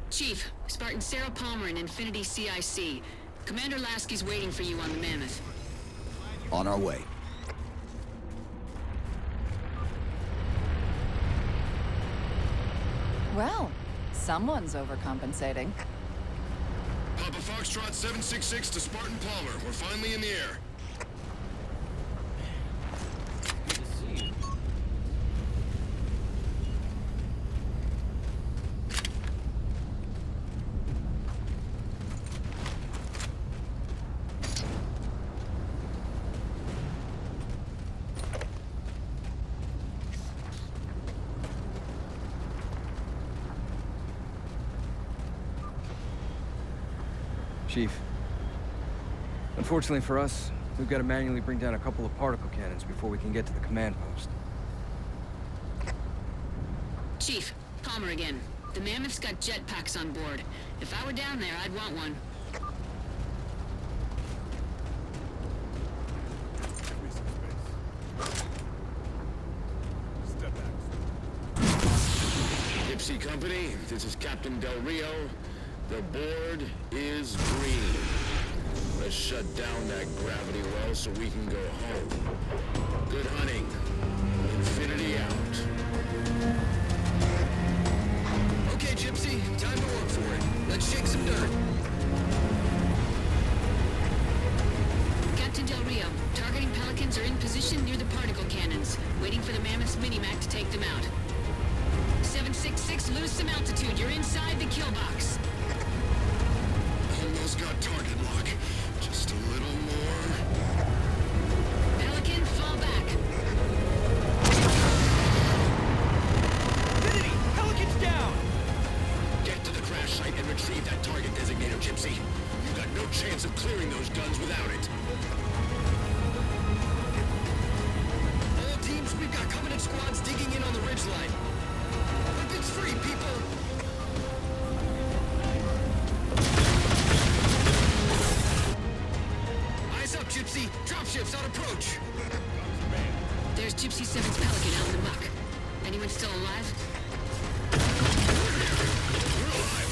Chief, Spartan Sarah Palmer in Infinity CIC. Commander Lasky's waiting for you on the Mammoth. On our way. Well, someone's overcompensating. Papa Foxtrot 766 to Spartan Palmer. We're finally in the air. Good to see you. Chief. Unfortunately for us, we've got to manually bring down a couple of particle cannons before we can get to the command post. Chief, Palmer again. The Mammoth's got jetpacks on board. If I were down there, I'd want one. Gypsy Company, this is Captain Del Rio. The board is green. Let's shut down that gravity well so we can go home. Good hunting. Infinity out. Okay, Gypsy, time to work for it. Let's shake some dirt. Captain Del Rio, targeting Pelicans are in position near the particle cannons, waiting for the Mammoth's minimac to take them out. 766, lose some altitude. You're inside the kill box. Almost got target lock. Just a little more. Pelican, fall back. Infinity! Pelican's down! Get to the crash site and retrieve that target designator, Gypsy. You've got no chance of clearing those guns without it. All teams, we've got Covenant squads digging in on the ridgeline. Weapons free, people! Eyes up, Gypsy! Dropships on approach! There's Gypsy 7's Pelican out in the muck. Anyone still alive? We're alive!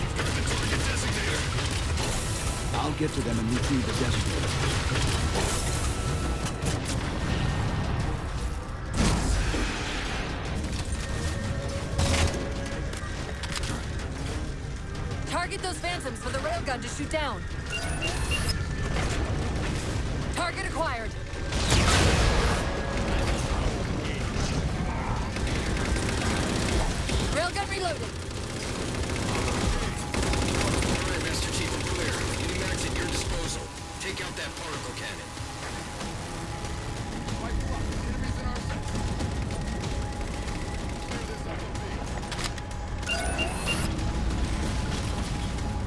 You've got the target designator! I'll get to them and retrieve the designator. Target those phantoms for the railgun to shoot down. Target acquired. Railgun reloaded. All right, Master Chief, I'm clear. Unimac's at your disposal. Take out that particle cannon.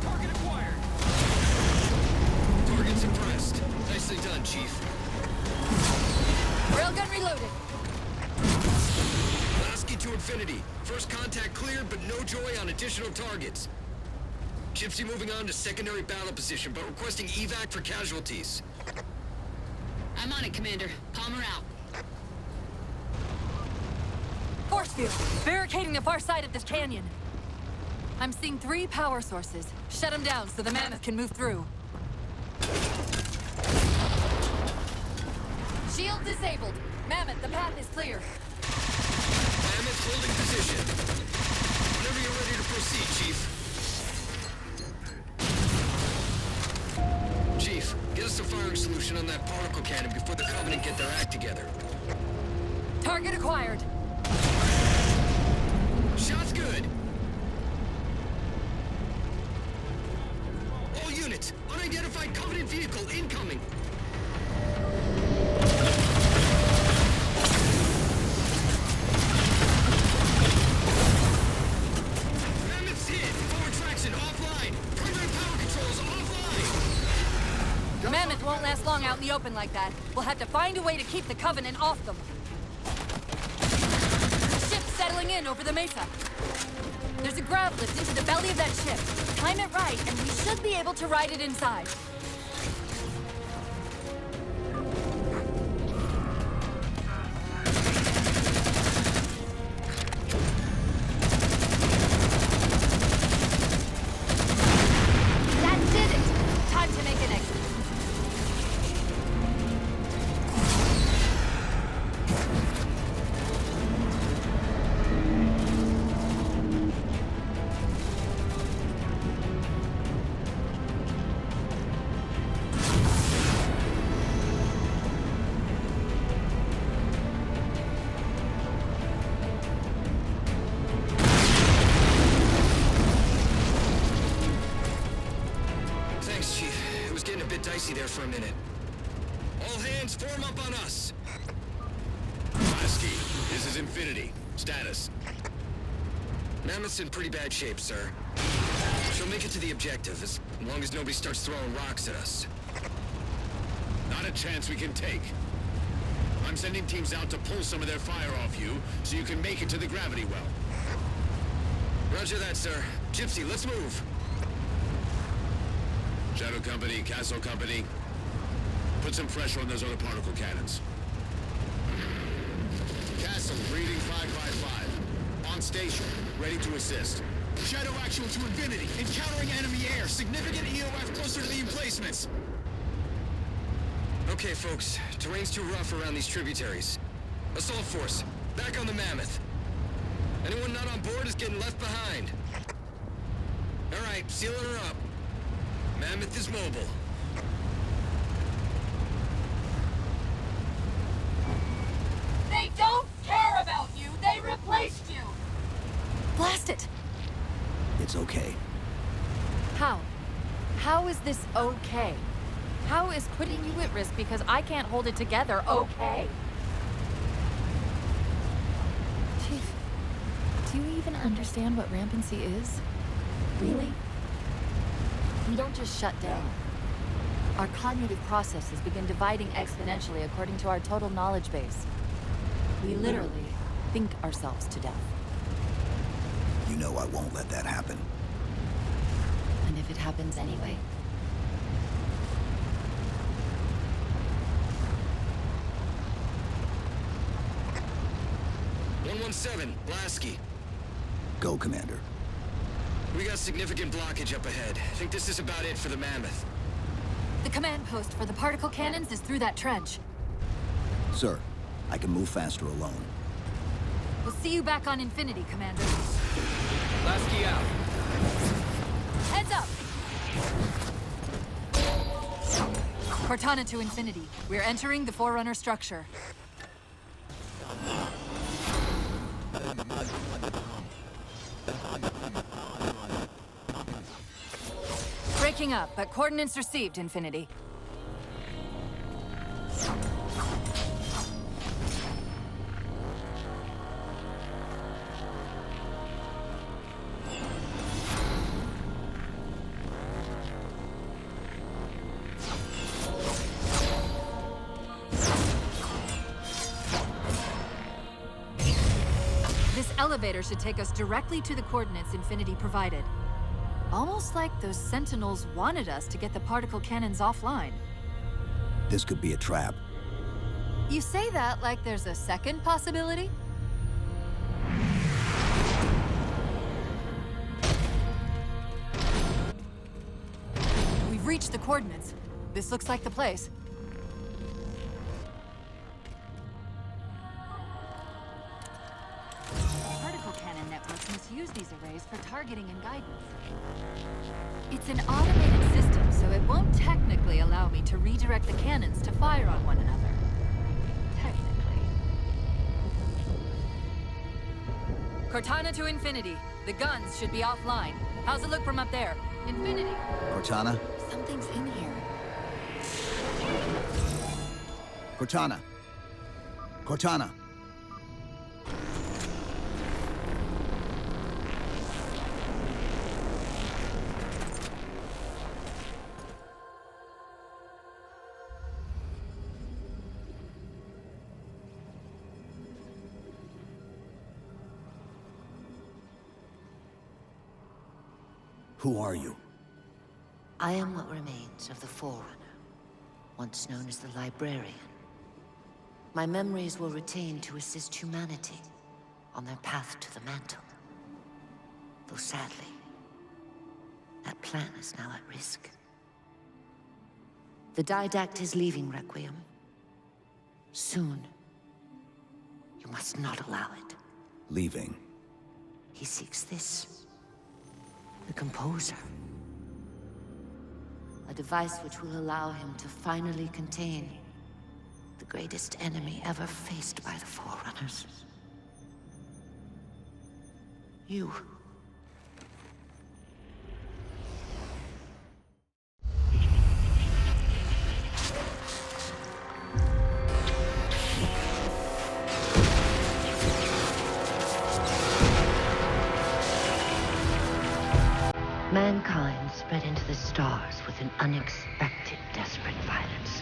Target acquired! Target's impressed. Nicely done, Chief. Railgun reloaded. Lasky to Infinity. First contact cleared, but no joy on additional targets. Gypsy moving on to secondary battle position, but requesting evac for casualties. I'm on it, Commander. Palmer out. Force field, barricading the far side of this canyon. I'm seeing 3 power sources. Shut them down so the Mammoth can move through. Shield disabled. Mammoth, the path is clear. Mammoth holding position. Whenever you're ready to proceed, Chief. Chief, get us a firing solution on that particle cannon before the Covenant get their act together. Target acquired. Shot's good. All units, unidentified Covenant vehicle incoming. Mammoth's hit. Forward traction offline. Primary power controls offline. Mammoth won't last long out in the open like that. We'll have to find a way to keep the Covenant off them. Ship's settling in over the mesa. There's a grav lift into the belly of that ship. Time it right, and we should be able to ride it inside. easy there for a minute. All hands form up on us. Lasky, this is Infinity. Status. Mammoth's in pretty bad shape, sir. She'll make it to the objective, as long as nobody starts throwing rocks at us. Not a chance we can take. I'm sending teams out to pull some of their fire off you, so you can make it to the gravity well. Roger that, sir. Gypsy, let's move. Shadow Company, Castle Company. Put some pressure on those other particle cannons. Castle, reading 555. On station, ready to assist. Shadow actual to Infinity. Encountering enemy air. Significant EOF closer to the emplacements. Okay, folks. Terrain's too rough around these tributaries. Assault force, back on the Mammoth. Anyone not on board is getting left behind. All right, sealing her up. Mammoth is mobile. They don't care about you! They replaced you! Blast it! It's okay. How? How is this okay? How is putting you at risk because I can't hold it together okay? Chief, do you even understand what rampancy is? Really? We don't just shut down. Our cognitive processes begin dividing exponentially according to our total knowledge base. We literally think ourselves to death. You know I won't let that happen. And if it happens anyway? "117, Lasky. Go, Commander. We got significant blockage up ahead. I think this is about it for the Mammoth. The command post for the particle cannons is through that trench. Sir, I can move faster alone. We'll see you back on Infinity, Commander. Lasky out. Heads up! Cortana to Infinity. We're entering the Forerunner structure. Breaking up, but coordinates received, Infinity. This elevator should take us directly to the coordinates Infinity provided. Almost like those Sentinels wanted us to get the particle cannons offline. This could be a trap. You say that like there's a second possibility? We've reached the coordinates. This looks like the place. Particle cannon networks misuse these arrays for targeting and guidance. It's an automated system, so it won't technically allow me to redirect the cannons to fire on one another. Technically. Cortana to Infinity. The guns should be offline. How's it look from up there? Infinity. Cortana? Something's in here. Cortana! Cortana! Who are you? I am what remains of the Forerunner, once known as the Librarian. My memories were retained to assist humanity on their path to the mantle. Though sadly, that plan is now at risk. The Didact is leaving Requiem. Soon. You must not allow it. Leaving. He seeks this. The Composer. A device which will allow him to finally contain the greatest enemy ever faced by the Forerunners. You. Mankind spread into the stars with an unexpected, desperate violence.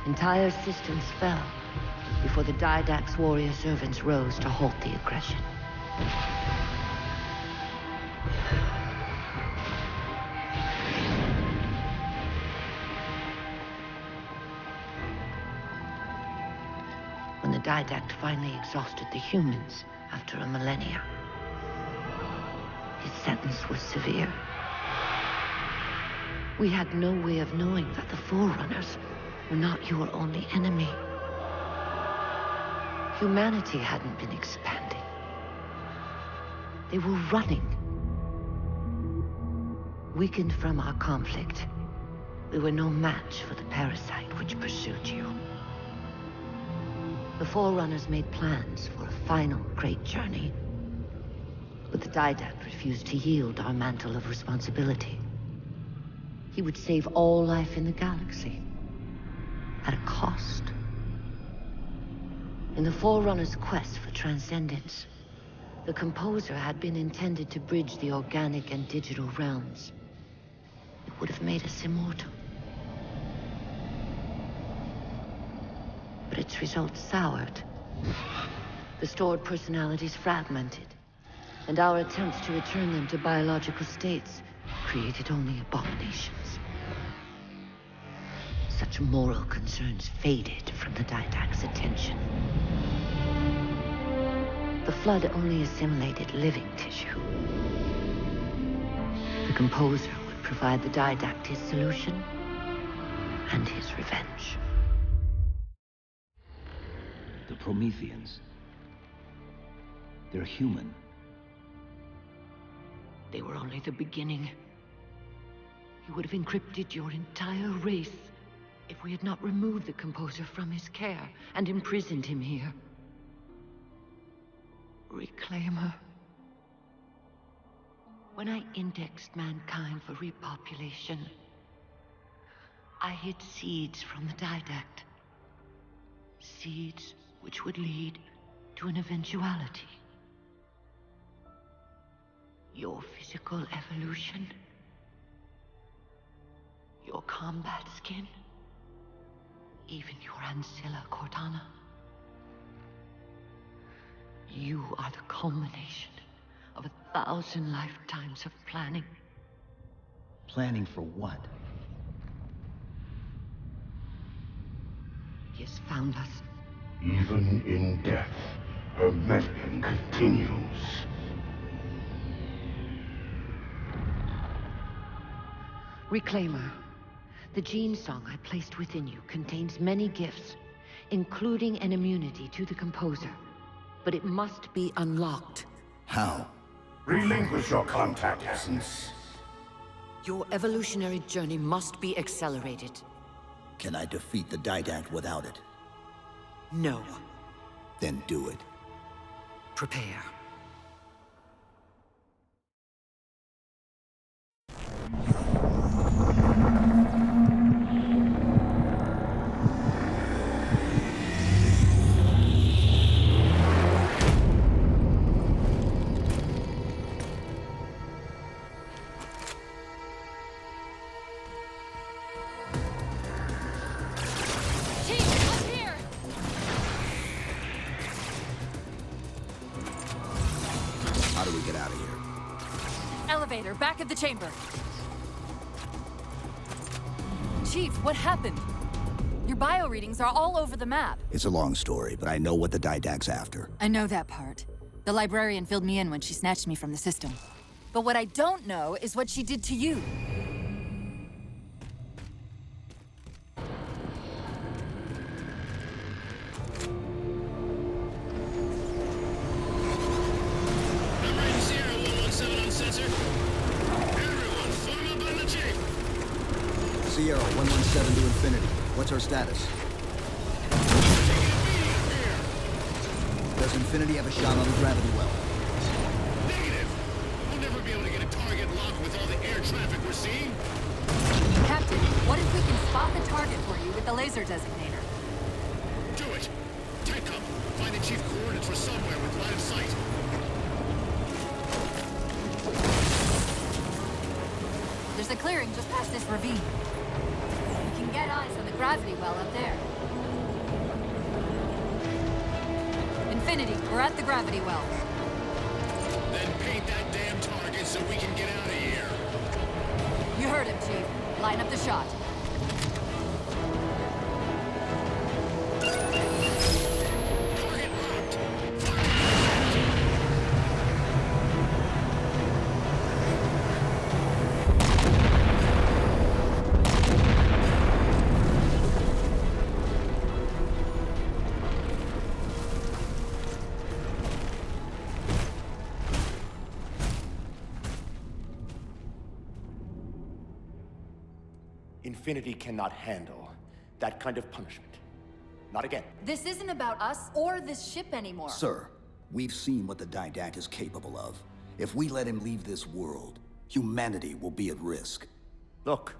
Entire systems fell before the Didact's warrior servants rose to halt the aggression. When the Didact finally exhausted the humans after a millennia, his sentence was severe. We had no way of knowing that the Forerunners were not your only enemy. Humanity hadn't been expanding. They were running. Weakened from our conflict, we were no match for the parasite which pursued you. The Forerunners made plans for a final great journey, but the Didact refused to yield our mantle of responsibility. He would save all life in the galaxy, at a cost. In the Forerunners' quest for transcendence, the Composer had been intended to bridge the organic and digital realms. It would have made us immortal. But its results soured. The stored personalities fragmented, and our attempts to return them to biological states created only abominations. Such moral concerns faded from the Didact's attention. The Flood only assimilated living tissue. The Composer would provide the Didact his solution and his revenge. The Prometheans. They're human. They were only the beginning. You would have encrypted your entire race if we had not removed the Composer from his care and imprisoned him here. Reclaimer. When I indexed mankind for repopulation, I hid seeds from the Didact. Seeds which would lead to an eventuality. Your physical evolution. Your combat skin. Even your ancilla Cortana. You are the culmination of 1,000 lifetimes of planning. Planning for what? He has found us. Even in death, her meddling continues. Reclaimer. The gene song I placed within you contains many gifts, including an immunity to the Composer. But it must be unlocked. How? Relinquish your contact essence. Your evolutionary journey must be accelerated. Can I defeat the Didact without it? No. Then do it. Prepare. How do we get out of here? Elevator, back at the chamber. Chief, what happened? Your bio readings are all over the map. It's a long story, but I know what the Didact's after. I know that part. The librarian filled me in when she snatched me from the system. But what I don't know is what she did to you. Sierra 117 to Infinity. What's our status? Does Infinity have a shot on the gravity well? Negative! We'll never be able to get a target locked with all the air traffic we're seeing. Captain, what if we can spot the target for you with the laser designator? Do it! TechCom, find the chief coordinates for somewhere with line of sight. There's a clearing just past this ravine. We can get eyes on the gravity well up there. Infinity, we're at the gravity well. Then paint that damn target so we can get out of here. You heard him, Chief. Line up the shot. Target locked. Infinity cannot handle that kind of punishment. Not again. This isn't about us or this ship anymore. Sir, we've seen what the Didact is capable of. If we let him leave this world, humanity will be at risk. Look,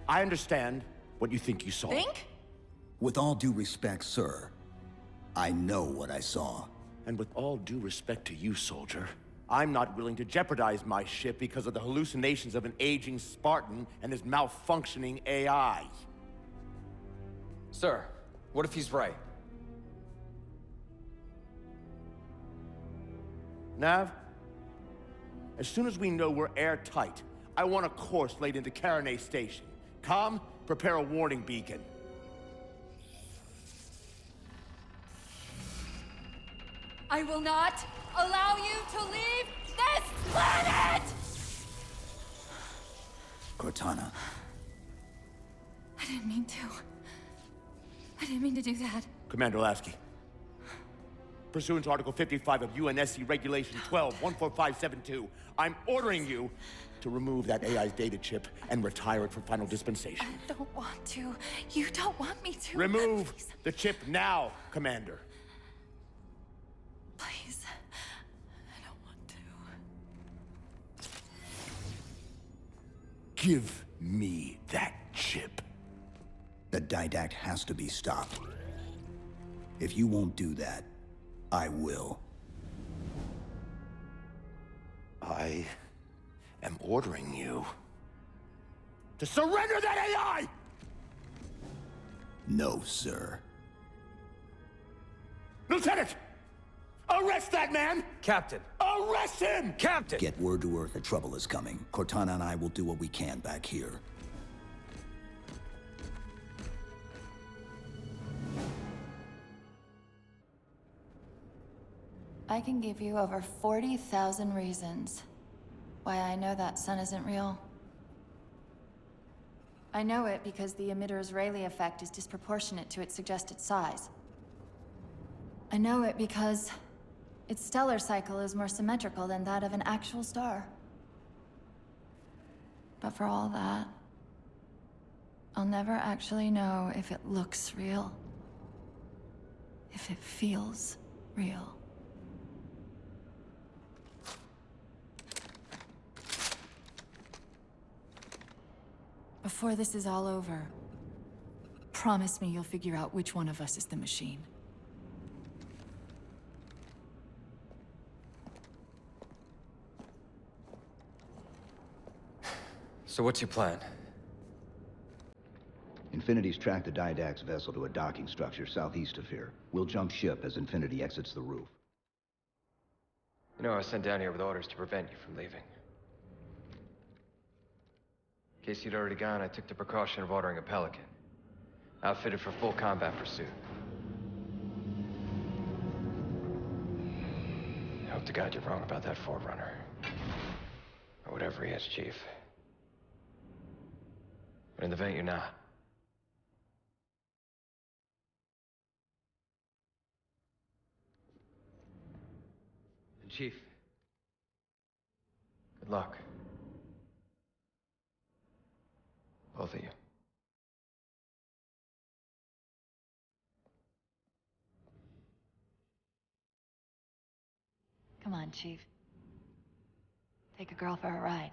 I understand what you think you saw. Think? With all due respect, sir, I know what I saw. And with all due respect to you, soldier, I'm not willing to jeopardize my ship because of the hallucinations of an aging Spartan and his malfunctioning AI. Sir, what if he's right? Nav, as soon as we know we're airtight, I want a course laid into Caranay Station. Com, prepare a warning beacon. I will not allow you to leave this planet! Cortana, I didn't mean to. I didn't mean to do that. Commander Lasky, pursuant to Article 55 of UNSC Regulation 12-14572, I'm ordering you to remove that AI's data chip and retire it for final dispensation. I don't want to. You don't want me to. Remove Please. the chip now, Commander. Please. I don't want to. Give me that chip. the Didact has to be stopped. If you won't do that, I will. I am ordering you to surrender that AI! No, sir. Lieutenant! Arrest that man! Captain! Arrest him! Captain! Get word to Earth that trouble is coming. Cortana and I will do what we can back here. I can give you over 40,000 reasons why I know that sun isn't real. I know it because the emitter's Rayleigh effect is disproportionate to its suggested size. I know it because its stellar cycle is more symmetrical than that of an actual star. But for all that, I'll never actually know if it looks real. If it feels real. Before this is all over, promise me you'll figure out which one of us is the machine. So what's your plan? Infinity's tracked the Didact's vessel to a docking structure southeast of here. We'll jump ship as Infinity exits the roof. You know, I was sent down here with orders to prevent you from leaving. In case you'd already gone, I took the precaution of ordering a Pelican. Outfitted for full combat pursuit. I hope to God you're wrong about that Forerunner. Or whatever he is, Chief. But in the event you're not. And Chief, good luck. Both of you. Come on, Chief. Take a girl for a ride.